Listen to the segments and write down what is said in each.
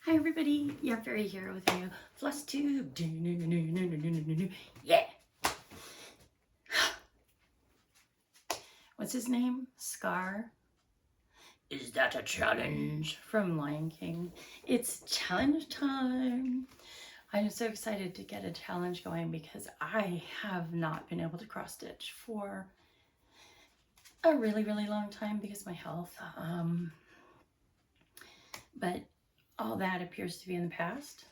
Hi everybody, yeah, Fairy here with you. Floss tube. Yeah. What's his name? Scar. Is that a challenge? From Lion King. It's challenge time. I'm so excited to get a challenge going because I have not been able to cross stitch for a really long time because of my health. But all that appears to be in the past.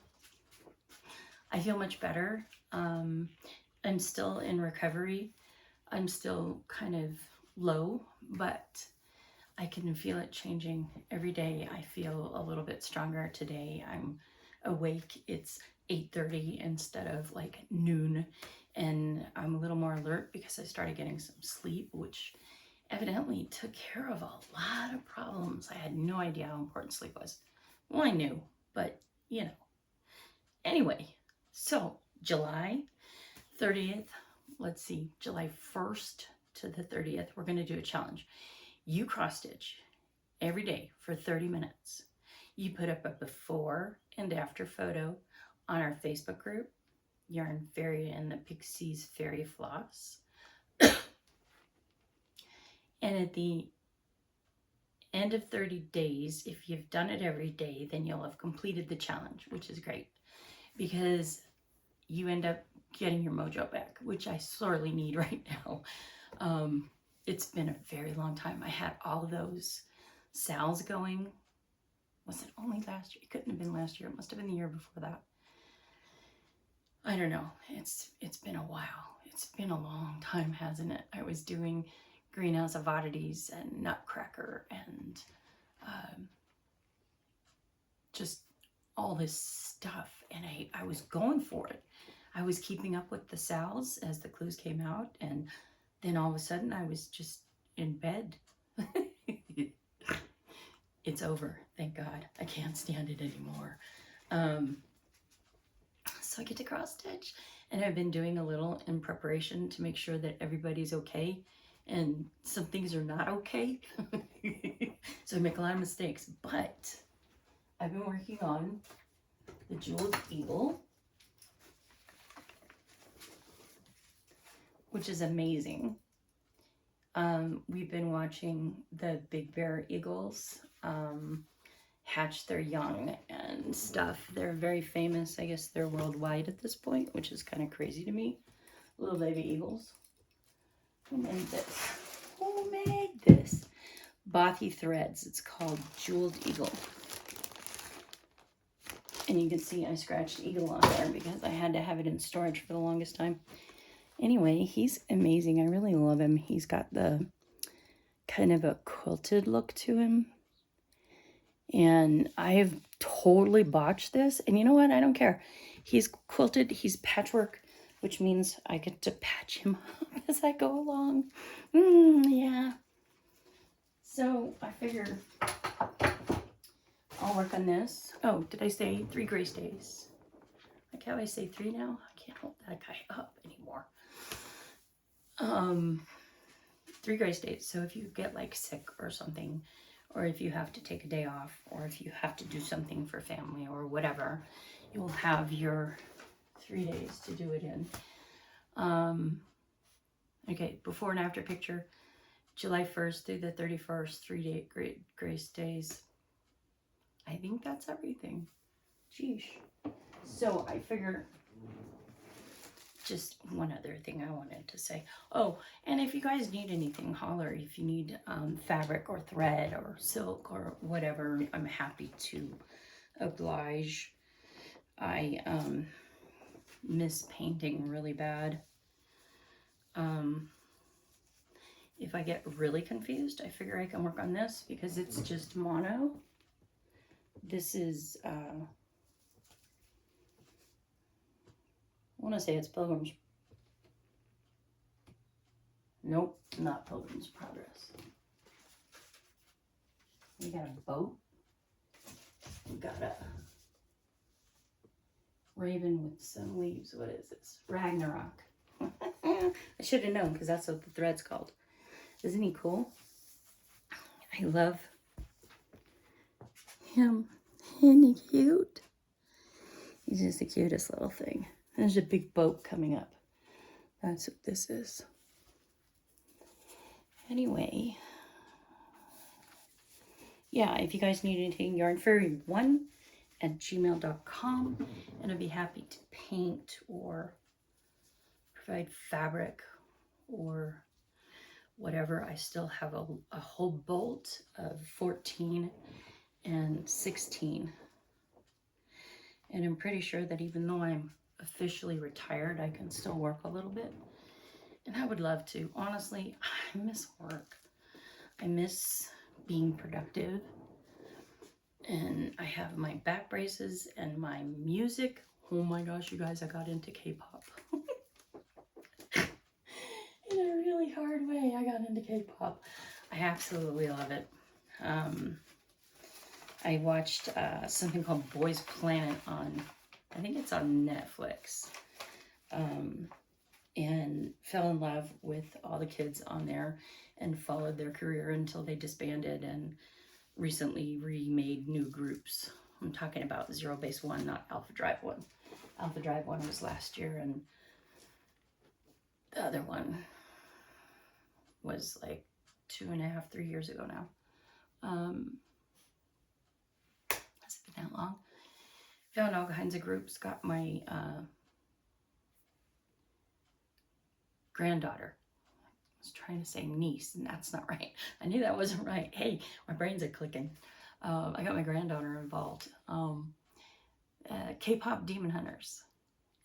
I feel much better. I'm still in recovery. I'm still kind of low, but I can feel it changing every day. I feel a little bit stronger today. I'm awake. It's 8:30 instead of like noon, and I'm a little more alert because I started getting some sleep, which evidently took care of a lot of problems. I had no idea how important sleep was. Well, I knew, but you know. Anyway, so July 30th, let's see, July 1st to the 30th, we're going to do a challenge. You cross stitch every day for 30 minutes. You put up a before and after photo on our Facebook group, Yarn Fairy and the Pixies Fairy Floss. And at the end of 30 days, if you've done it every day, then you'll have completed the challenge, which is great because you end up getting your mojo back, which I sorely need right now. It's been a very long time. I had all of those sales going. Was it only last year? It couldn't have been last year. It must have been the year before that. I don't know. It's been a while. It's been a long time, hasn't it? I was doing Greenhouse of Oddities and Nutcracker and just all this stuff. And I was going for it. I was keeping up with the sales as the clues came out. And then all of a sudden I was just in bed. It's over. Thank God. I can't stand it anymore. So I get to cross stitch, and I've been doing a little in preparation to make sure that everybody's okay, and some things are not okay. So I make a lot of mistakes, but I've been working on the Jeweled Eagle, which is amazing. We've been watching the Big Bear Eagles hatch their young and stuff. They're very famous. I guess they're worldwide at this point, which is kind of crazy to me. Little baby eagles. Who made this? Who made this? Bothy Threads. It's called Jeweled Eagle. And you can see I scratched eagle on there because I had to have it in storage for the longest time. Anyway, he's amazing. I really love him. He's got the kind of a quilted look to him. And I've totally botched this. And you know what? I don't care. He's quilted. He's patchwork, which means I get to patch him up as I go along. Yeah. So I figure I'll work on this. Oh, did I say 3 grace days? Like how I say 3 now? I can't hold that guy up anymore. 3 grace days. So if you get like sick or something, or if you have to take a day off, or if you have to do something for family or whatever, you will have your 3 days to do it in. Okay, before and after picture, July 1st through the 31st, 3 grace days. I think that's everything. Sheesh. So I figure just one other thing I wanted to say. Oh, and if you guys need anything, holler. If you need fabric or thread or silk or whatever, I'm happy to oblige. I miss painting really bad. If I get really confused, I figure I can work on this because it's just mono. This is I want to say it's Pilgrim's. Nope, not Pilgrim's Progress. We got a boat. We got a raven with some leaves. What is this? Ragnarok. I should have known because that's what the thread's called. Isn't he cool? I love him. Isn't he cute? He's just the cutest little thing. There's a big boat coming up. That's what this is. Anyway, yeah, if you guys need anything, yarnfairy1@gmail.com, and I'd be happy to paint or provide fabric or whatever. I still have a whole bolt of 14 and 16. And I'm pretty sure that even though I'm officially retired, I can still work a little bit. And I would love to. Honestly, I miss work. I miss being productive. And I have my back braces and my music. Oh my gosh, you guys, I got into K-pop. In a really hard way, I got into K-pop. I absolutely love it. I watched something called Boys Planet on, I think it's on Netflix, and fell in love with all the kids on there and followed their career until they disbanded and recently remade new groups. I'm talking about Zero Base One, not Alpha Drive One. Alpha Drive One was last year, and the other one was like 2.5, 3 years ago now. Has it been that long? Found all kinds of groups. Got my granddaughter. I was trying to say niece, and that's not right. I knew that wasn't right. Hey, my brains are clicking. I got my granddaughter involved. K-pop Demon Hunters,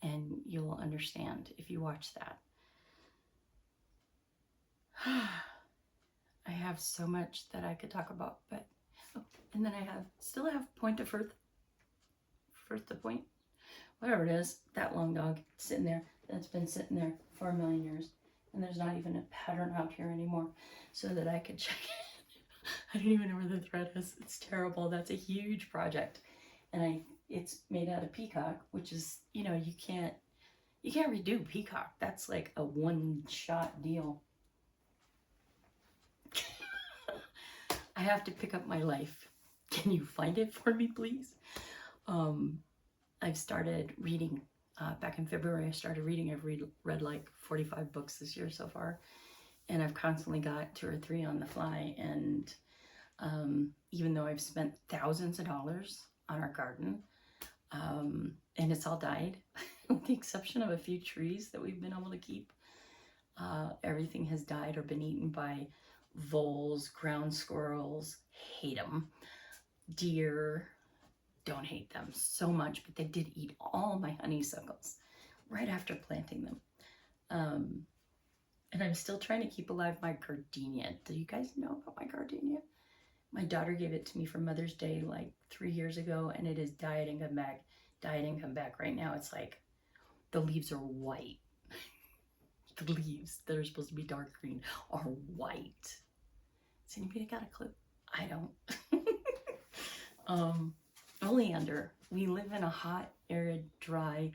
and you'll understand if you watch that. I have so much that I could talk about, but and then I still have Point to Firth to Point, whatever it is, that long dog sitting there that's been sitting there for a million years, and there's not even a pattern out here anymore so that I could check it. I don't even know where the thread is. It's terrible. That's a huge project, and it's made out of peacock, which is, you know, you can't redo peacock. That's like a one-shot deal. I have to pick up my life. Can you find it for me, please? I've started reading. Back in February, I started reading. I've read like 45 books this year so far. And I've constantly got 2 or 3 on the fly. And even though I've spent thousands of dollars on our garden, and it's all died, with the exception of a few trees that we've been able to keep, everything has died or been eaten by voles, ground squirrels, hate them, deer, don't hate them so much, but they did eat all my honeysuckles right after planting them. And I'm still trying to keep alive my gardenia. Do you guys know about my gardenia? My daughter gave it to me for Mother's Day like 3 years ago, and it is died and come back. Right now it's like the leaves are white. The leaves that are supposed to be dark green are white. Does anybody got a clue? I don't. Oleander. We live in a hot, arid, dry,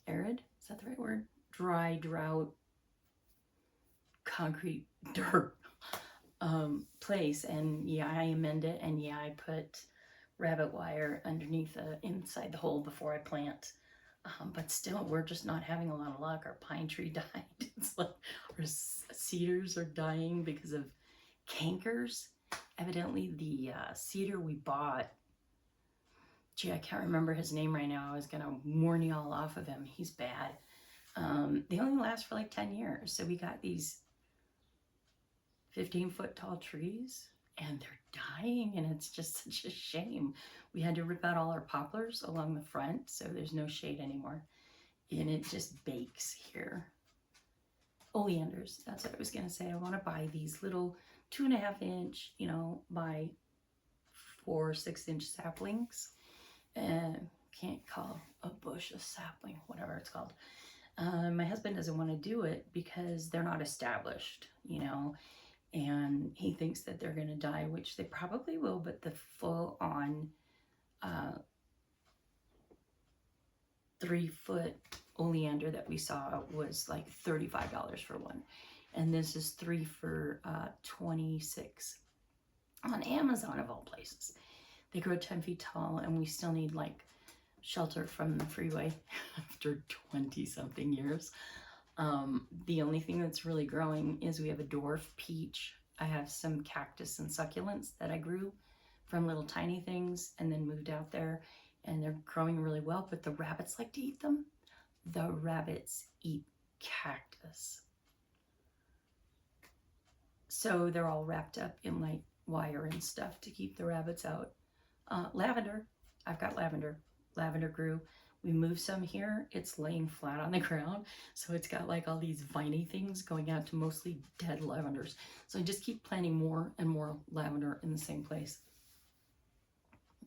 arid? Is that the right word? Dry, drought, concrete, dirt place. And yeah, I amend it. And yeah, I put rabbit wire underneath inside the hole before I plant. But still, we're just not having a lot of luck. Our pine tree died. It's like our cedars are dying because of cankers. Evidently, the cedar we bought, gee, I can't remember his name right now. I was going to warn you all off of him. He's bad. They only last for like 10 years. So we got these 15-foot tall trees, and they're dying, and it's just such a shame. We had to rip out all our poplars along the front, so there's no shade anymore, and it just bakes here. Oleanders, that's what I was gonna say. I want to buy these little 2.5-inch, you know, by 4 6-inch saplings. Can't call a bush a sapling, whatever it's called. My husband doesn't want to do it because they're not established, you know, and he thinks that they're going to die, which they probably will, but the full-on 3-foot oleander that we saw was like $35 for one, and this is 3 for $26 on Amazon of all places. They grow 10 feet tall, and we still need like shelter from the freeway after 20 something years. The only thing that's really growing is we have a dwarf peach. I have some cactus and succulents that I grew from little tiny things and then moved out there, and they're growing really well, but the rabbits like to eat them. The rabbits eat cactus. So they're all wrapped up in like wire and stuff to keep the rabbits out. Lavender, I've got lavender. Lavender grew. We moved some here. It's laying flat on the ground. So it's got like all these viney things going out to mostly dead lavenders. So I just keep planting more and more lavender in the same place.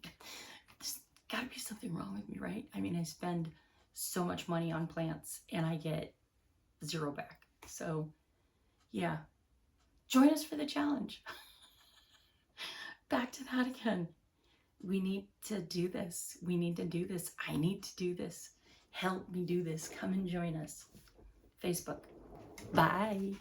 There's gotta be something wrong with me, right? I mean, I spend so much money on plants and I get 0 back. So yeah, join us for the challenge. Back to that again. We need to do this. We need to do this. I need to do this. Help me do this. Come and join us. Facebook. Bye.